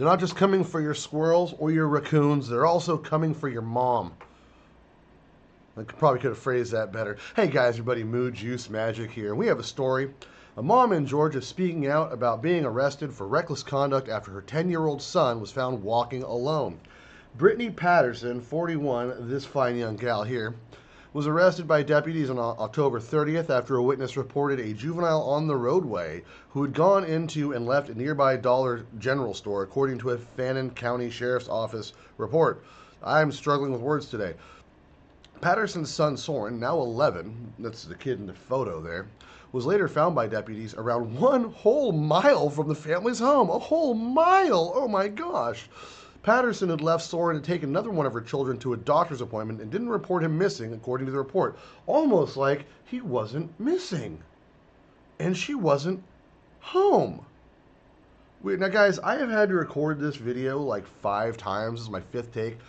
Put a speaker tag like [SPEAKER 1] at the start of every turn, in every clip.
[SPEAKER 1] They're not just coming for your squirrels or your raccoons, they're also coming for your mom. I probably could have phrased that better. Hey guys, your buddy Moo Juice Magic here. We have a story. A mom in Georgia speaking out about being arrested for reckless conduct after her 10-year-old son was found walking alone. Brittany Patterson, 41, this fine young gal here, was arrested by deputies on October 30th after a witness reported a juvenile on the roadway who had gone into and left a nearby Dollar General store, according to a Fannin County Sheriff's Office report. I'm struggling with words today. Patterson's son Soren, now 11, that's the kid in the photo there, was later found by deputies around 1 whole mile from the family's home. A whole mile! Oh my gosh! Patterson had left Soren to take another one of her children to a doctor's appointment and didn't report him missing, according to the report. Almost like he wasn't missing. And she wasn't home. Now guys, I have had to record this video like 5 times. This is my 5th take.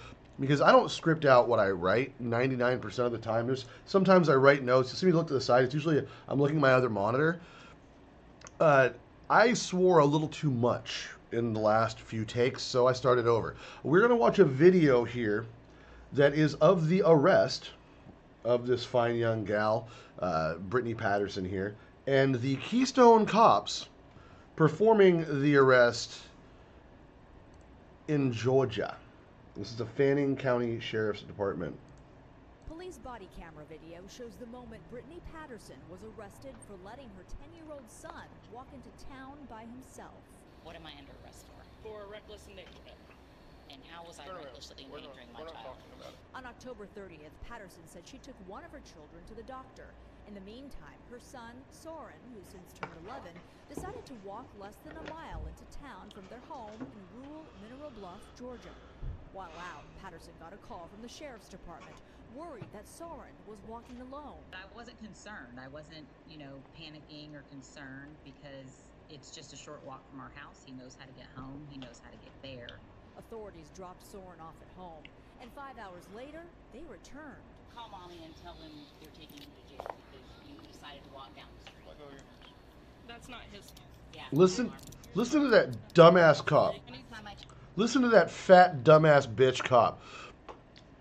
[SPEAKER 1] Because I don't script out what I write 99% of the time. Sometimes I write notes. You see me look to the side. It's usually I'm looking at my other monitor. I swore a little too much in the last few takes, so I started over. We're going to watch a video here that is of the arrest of this fine young gal, Brittany Patterson here, and the Keystone Cops performing the arrest in Georgia. This is the Fannin County Sheriff's Department.
[SPEAKER 2] Police body camera video shows the moment Brittany Patterson was arrested for letting her 10-year-old son walk into town by himself.
[SPEAKER 3] What am I under arrest for?
[SPEAKER 4] For reckless endangerment.
[SPEAKER 3] And how was I recklessly endangering my child?
[SPEAKER 2] On October 30th, Patterson said she took one of her children to the doctor. In the meantime, her son, Soren, who since turned 11, decided to walk less than a mile into town from their home in rural Mineral Bluff, Georgia. While out, Patterson got a call from the sheriff's department, worried that Soren was walking alone.
[SPEAKER 3] I wasn't concerned. I wasn't, panicking or concerned because it's just a short walk from our house. He knows how to get home. He knows how to get there.
[SPEAKER 2] Authorities dropped Soren off at home, and 5 hours later, they returned.
[SPEAKER 3] Call mommy and tell him they're taking you to jail because you decided to walk down the street.
[SPEAKER 4] That's not his fault.
[SPEAKER 3] Yeah.
[SPEAKER 1] Listen to that dumbass cop.
[SPEAKER 3] Anytime I
[SPEAKER 1] Listen to that fat, dumbass bitch cop.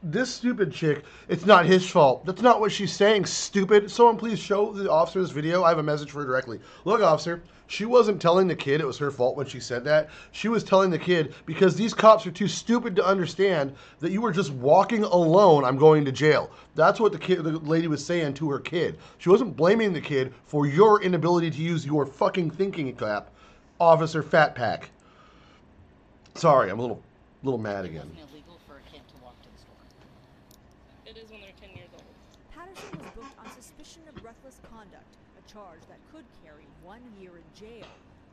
[SPEAKER 1] This stupid chick, it's not his fault. That's not what she's saying, stupid. Someone please show the officer this video. I have a message for her directly. Look, officer, she wasn't telling the kid it was her fault when she said that. She was telling the kid because these cops are too stupid to understand that you were just walking alone, I'm going to jail. That's what the lady was saying to her kid. She wasn't blaming the kid for your inability to use your fucking thinking cap, Officer Fat Pack. Sorry, I'm a little mad again.
[SPEAKER 3] It wasn't illegal for a kid to walk to the store.
[SPEAKER 4] It is when they're 10 years old.
[SPEAKER 2] Patterson was booked on suspicion of reckless conduct, a charge that could carry 1 year in jail.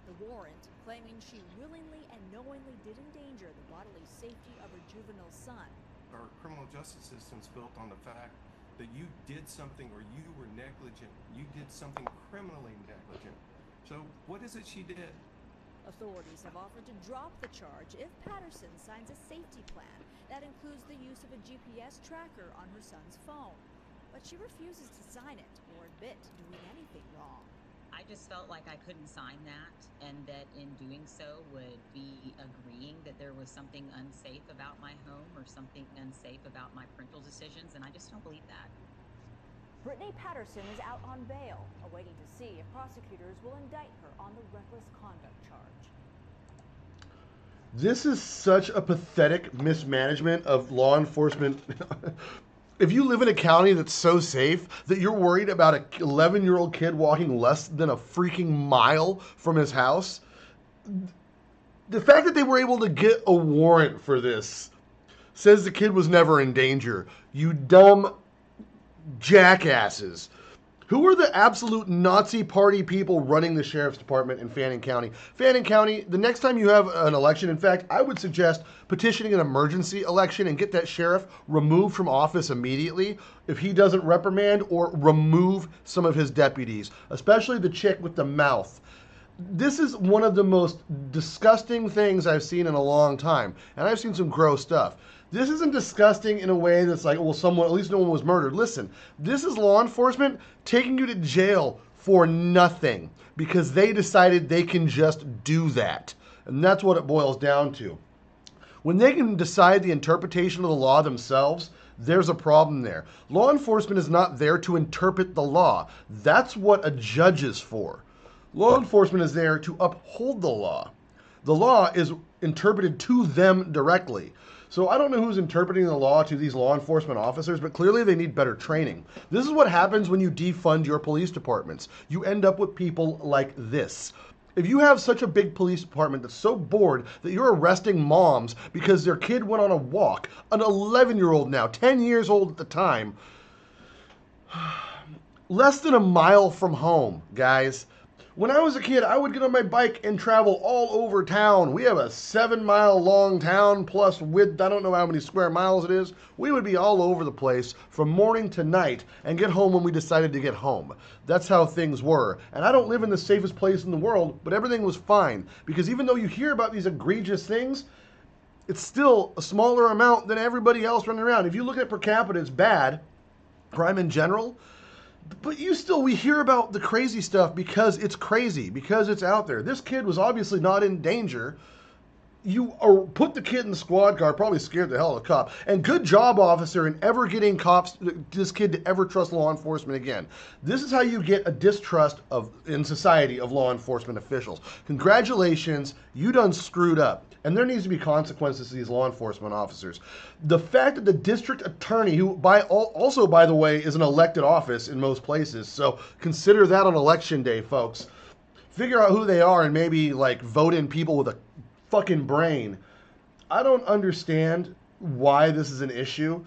[SPEAKER 2] The warrant claiming she willingly and knowingly did endanger the bodily safety of her juvenile son.
[SPEAKER 5] Our criminal justice system's built on the fact that you did something or you were negligent. You did something criminally negligent. So what is it she did?
[SPEAKER 2] Authorities have offered to drop the charge if Patterson signs a safety plan that includes the use of a GPS tracker on her son's phone. But she refuses to sign it or admit to doing anything wrong.
[SPEAKER 3] I just felt like I couldn't sign that, and that in doing so would be agreeing that there was something unsafe about my home or something unsafe about my parental decisions, and I just don't believe that.
[SPEAKER 2] Brittany Patterson is out on bail, awaiting to see if prosecutors will indict her on the reckless conduct charge.
[SPEAKER 1] This is such a pathetic mismanagement of law enforcement. If you live in a county that's so safe that you're worried about an 11-year-old kid walking less than a freaking mile from his house, the fact that they were able to get a warrant for this says the kid was never in danger. You dumb jackasses. Who are the absolute Nazi party people running the sheriff's department in Fannin County? Fannin County, the next time you have an election, in fact, I would suggest petitioning an emergency election and get that sheriff removed from office immediately if he doesn't reprimand or remove some of his deputies, especially the chick with the mouth. This is one of the most disgusting things I've seen in a long time, and I've seen some gross stuff. This isn't disgusting in a way that's like, well, at least no one was murdered. Listen, this is law enforcement taking you to jail for nothing because they decided they can just do that. And that's what it boils down to. When they can decide the interpretation of the law themselves, there's a problem there. Law enforcement is not there to interpret the law. That's what a judge is for. Law enforcement is there to uphold the law. The law is interpreted to them directly. So I don't know who's interpreting the law to these law enforcement officers, but clearly they need better training. This is what happens when you defund your police departments. You end up with people like this. If you have such a big police department that's so bored that you're arresting moms because their kid went on a walk, an 11-year-old now, 10 years old at the time, less than a mile from home, guys. When I was a kid, I would get on my bike and travel all over town. We have a 7-mile long town plus width, I don't know how many square miles it is. We would be all over the place from morning to night and get home when we decided to get home. That's how things were. And I don't live in the safest place in the world, but everything was fine. Because even though you hear about these egregious things, it's still a smaller amount than everybody else running around. If you look at per capita, it's bad, crime in general. But we hear about the crazy stuff because it's crazy, because it's out there. This kid was obviously not in danger. You put the kid in the squad car, probably scared the hell of a cop. And good job, officer, in ever getting this kid to ever trust law enforcement again. This is how you get a distrust in society of law enforcement officials. Congratulations, you done screwed up. And there needs to be consequences to these law enforcement officers. The fact that the district attorney, who also, by the way, is an elected office in most places, so consider that on election day, folks. Figure out who they are and maybe like vote in people with a fucking brain. I don't understand why this is an issue.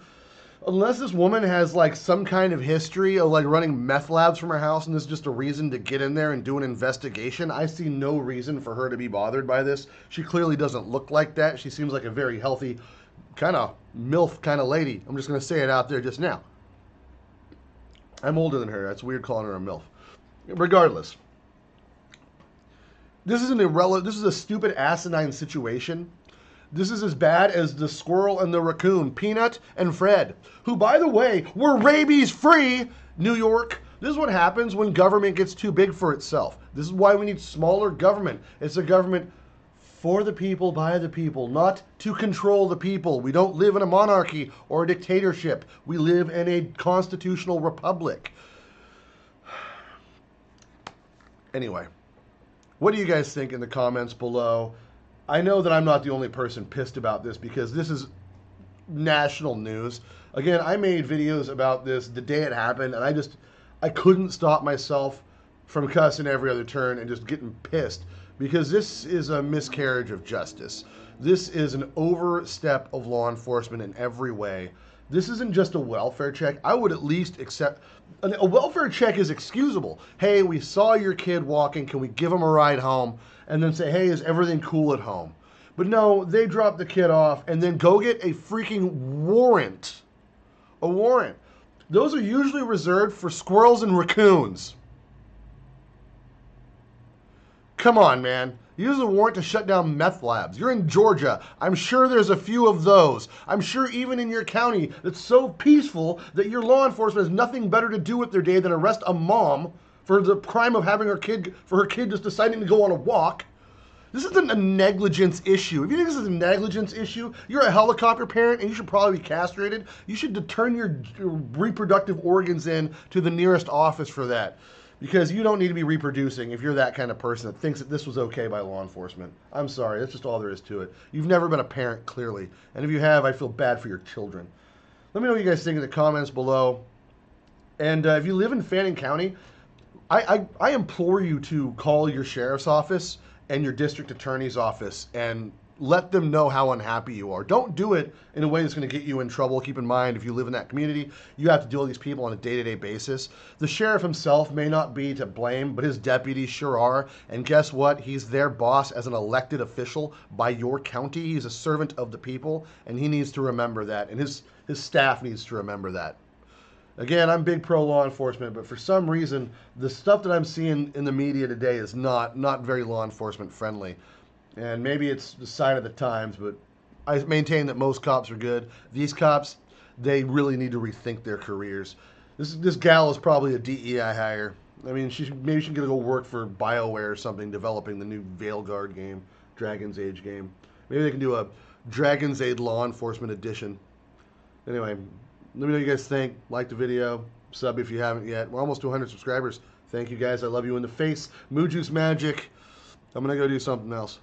[SPEAKER 1] Unless this woman has like some kind of history of like running meth labs from her house and this is just a reason to get in there and do an investigation, I see no reason for her to be bothered by this. She clearly doesn't look like that. She seems like a very healthy, kind of MILF kind of lady. I'm just going to say it out there just now. I'm older than her. That's weird calling her a MILF. Regardless, this is a stupid asinine situation. This is as bad as the squirrel and the raccoon, Peanut and Fred, who, by the way, were rabies-free, New York. This is what happens when government gets too big for itself. This is why we need smaller government. It's a government for the people, by the people, not to control the people. We don't live in a monarchy or a dictatorship. We live in a constitutional republic. Anyway, what do you guys think in the comments below? I know that I'm not the only person pissed about this because this is national news. Again, I made videos about this the day it happened, and I couldn't stop myself from cussing every other turn and just getting pissed because this is a miscarriage of justice. This is an overstep of law enforcement in every way. This isn't just a welfare check. I would at least accept a welfare check is excusable. Hey, we saw your kid walking. Can we give him a ride home? And then say, hey, is everything cool at home? But no, they drop the kid off and then go get a freaking warrant. A warrant. Those are usually reserved for squirrels and raccoons. Come on, man. Use a warrant to shut down meth labs. You're in Georgia. I'm sure there's a few of those. I'm sure even in your county that's so peaceful that your law enforcement has nothing better to do with their day than arrest a mom for the crime of having her kid just deciding to go on a walk. This isn't a negligence issue. If you think this is a negligence issue, you're a helicopter parent and you should probably be castrated. You should turn your reproductive organs in to the nearest office for that. Because you don't need to be reproducing if you're that kind of person that thinks that this was okay by law enforcement. I'm sorry, that's just all there is to it. You've never been a parent, clearly. And if you have, I feel bad for your children. Let me know what you guys think in the comments below. And if you live in Fannin County, I implore you to call your sheriff's office and your district attorney's office and let them know how unhappy you are. Don't do it in a way that's going to get you in trouble. Keep in mind, if you live in that community, you have to deal with these people on a day-to-day basis. The sheriff himself may not be to blame, but his deputies sure are. And guess what? He's their boss as an elected official by your county. He's a servant of the people, and he needs to remember that. And his staff needs to remember that. Again, I'm big pro law enforcement, but for some reason, the stuff that I'm seeing in the media today is not very law enforcement friendly. And maybe it's the sign of the times, but I maintain that most cops are good. These cops, they really need to rethink their careers. This gal is probably a DEI hire. I mean, maybe she can go work for BioWare or something, developing the new Veilguard game. Dragon's Age game. Maybe they can do a Dragon's Age Law Enforcement Edition. Anyway, let me know what you guys think. Like the video. Sub if you haven't yet. We're almost to 100 subscribers. Thank you guys. I love you in the face. Mood Juice Magic. I'm going to go do something else.